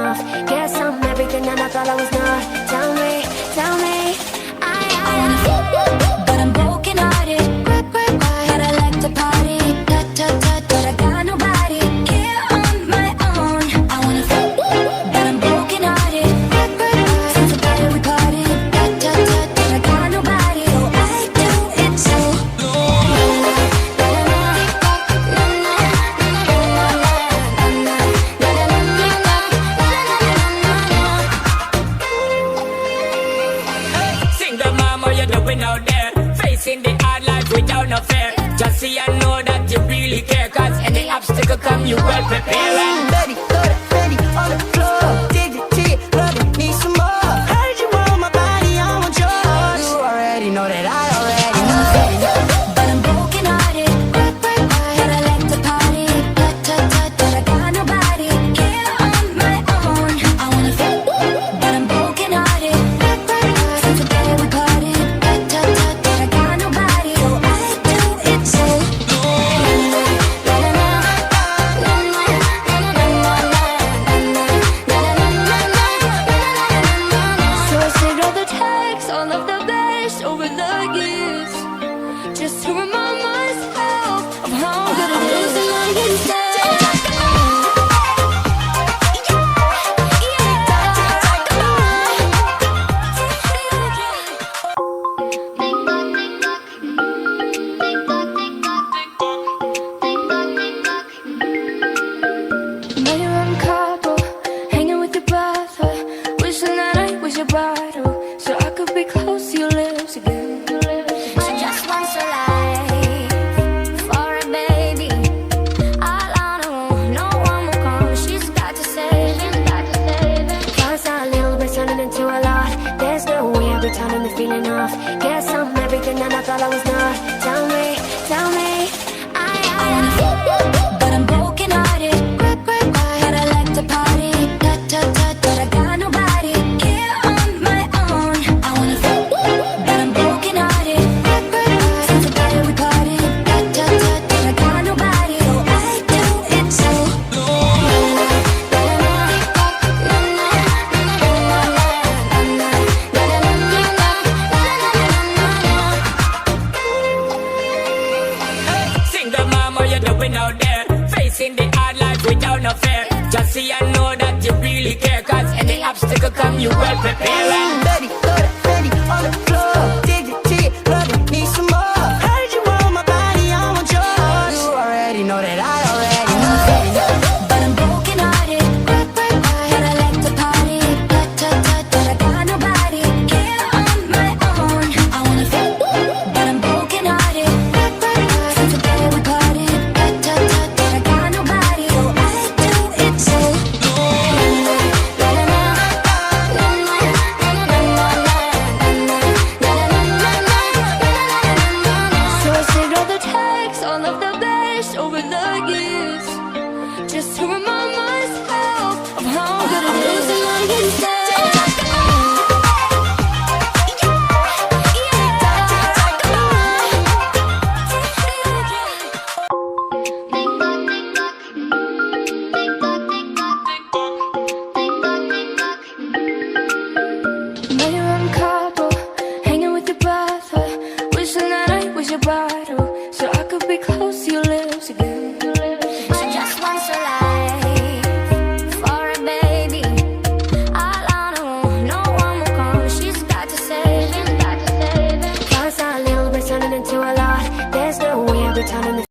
enough. Guess I'm everything and I thought I was not. Tell me, I wanna feel, but I'm broken hearted. But I like to party, but I got nobody here on my own. I wanna feel, but I'm broken hearted. Since the day we parted, but I got nobody. Oh, I do it too. Single mom, what you doing out there? Facing the hard life without no fear. Just see I know that you really care, cause any obstacle come you well prepared. Ready, ready on the floor. Dignity, love it, need some more. Heard you want my body, I want yours. You already know that I already know. But I'm broken hearted. But I like to party, but I got nobody here on my own. I wanna feel, but I'm broken hearted. Since the day we parted, but I got nobody. Oh, I do it too. So I saved all the texts, all of the best over the years, just to remind myself of how good it is to lie instead. Now you're on Cabo, hanging with your brother, wishing that I was your bottle, so I could be close to your lips again. She just wants a life for a baby. All on her own, no one will come. She's got to save it. Cause a little bit turning into a lot. There's no way I'll be turning the feeling off. Guess I'm everything and I thought I was not. Tell me, I wanna feel, but I'm broken hearted. But I like to party, but I got nobody here on my own. I wanna feel, but I'm broken hearted. Since the day we parted, but I got nobody. Oh, I do it too. Single mom, what you doing out there? Facing the hard life without no fear. Just see I know that you really care, cause any obstacle come you well prepared. Ready, ready on the floor. Dignity, love it, need some more. Heard you want my body, I want yours. You already know that I already know. But I'm broken hearted. But I like to party, but I got nobody here on my own. I wanna feel, but I'm broken hearted. Since the day we parted, but I got nobody. Oh, I do it too. So I saved all the texts, all of the best over the years, just to remind myself of how good it is to lie instead.